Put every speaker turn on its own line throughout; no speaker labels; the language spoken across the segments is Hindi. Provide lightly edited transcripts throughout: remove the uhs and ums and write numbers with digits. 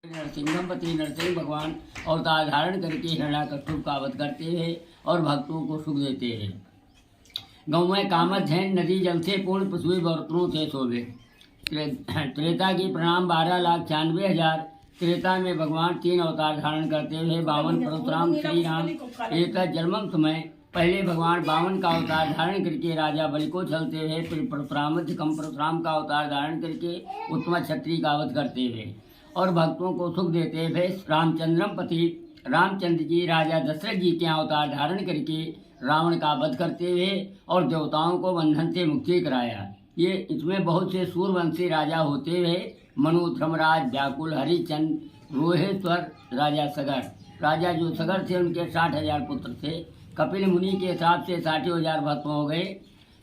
नरसिंहपति नरसिंह भगवान अवतार धारण करके हिरण्याकश्यप का वध करते हैं और भक्तों को सुख देते हैं। गौ में कामत झैन नदी जल से पूर्ण पृथ्वी बर्तनों से शोभे। त्रेता की प्रणाम 12,96,000। त्रेता में भगवान 3 अवतार धारण करते हुए 52 परशुराम श्री राम एक जन्मम समय पहले भगवान 52 का अवतार धारण करके राजा बलि को चलते हुए फिर परशुराम का अवतार धारण करके उत्तम क्षत्रिय का वध करते हुए और भक्तों को सुख देते हुए रामचंद्रपति रामचंद्र जी राजा दशरथ जी के अवतार धारण करके रावण का वध करते हुए और देवताओं को बंधन से मुक्ति कराया। ये इसमें बहुत से सूर्यवंशी राजा होते हुए मनु, धर्मराज, व्याकुल, हरिचंद, रोहेश्वर, राजा सगर। राजा जो सगर थे उनके 60,000 पुत्र थे। कपिल मुनि के हिसाब से 60,000 भक्त हो गए।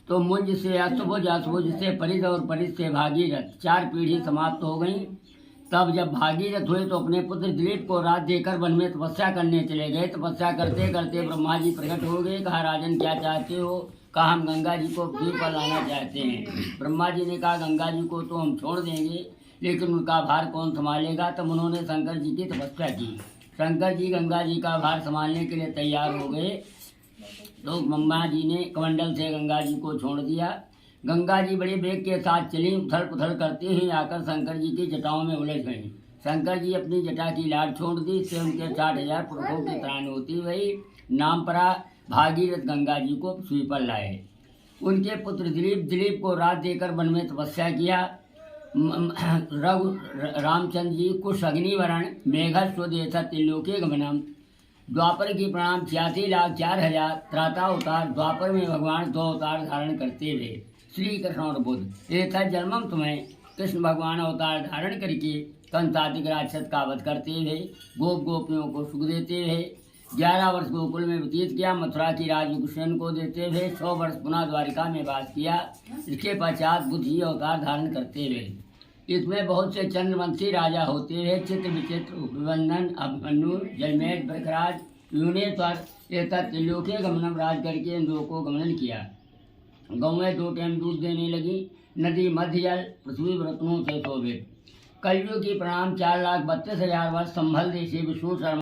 तो मुंज से अष्टभुज, अष्टभुज से परिध और परिध से भागीरथ 4 पीढ़ी समाप्त हो गई। तब जब भागीरथ हुए तो अपने पुत्र दिलीप को राज देकर वन में तपस्या करने चले गए। तपस्या करते करते ब्रह्मा जी प्रकट हो गए। कहा, राजन क्या चाहते हो? कहा, हम गंगा जी को पृथ्वी पर लाना चाहते हैं। ब्रह्मा जी ने कहा, गंगा जी को तो हम छोड़ देंगे, लेकिन उनका भार कौन संभालेगा? तब उन्होंने शंकर जी की तपस्या की। शंकर जी गंगा जी का भार संभालने के लिए तैयार हो गए। तो ब्रह्मा जी ने कमंडल से गंगा जी को छोड़ दिया। गंगा जी बड़े वेग के साथ चली, उथल पुथल करते ही आकर शंकर जी की जटाओं में उलझ गई। शंकर जी अपनी जटा की लाट छोड़ दी, इससे उनके 60,000 पुरुषों की त्राण होती हुई नाम परा भागीरथ गंगा जी को पृथ्वी पर लाए। उनके पुत्र दिलीप को राज देकर वन में तपस्या किया। रामचंद्र जी कुश अग्निवरण मेघस्वदेश त्रिलोके गमनम। द्वापर की प्रणाम 86,04,000। त्राता अवतार द्वापर में भगवान 2 अवतार धारण करते हुए श्री कृष्ण और बुद्ध। एक था जन्मम समय कृष्ण भगवान अवतार धारण करके कंसादिक राक्षस का वध करते हुए गोपियों को सुख देते हुए 11 वर्ष गोकुल में व्यतीत किया। मथुरा की राज कृष्ण को देते हुए 100 वर्ष पुनः द्वारिका में वास किया। इसके पश्चात बुद्ध ही अवतार धारण करते हुए इसमें बहुत से चंद्रवंशी राजा होते हुए चित्र विचित्र, उपबंधन, अभिमन्यु, जलमेध, बृखराज, यूनेश्वर एतत् त्रिलोके गमनम राज करके इन 2 को गमन किया। गौएं 2 टाइम दूध देने लगी। नदी मध्य जल पृथ्वी रत्नों से शोभित। कलयुग की प्रणाम 4,32,000 वर्ष। संभल देशी विष्णु शर्मा।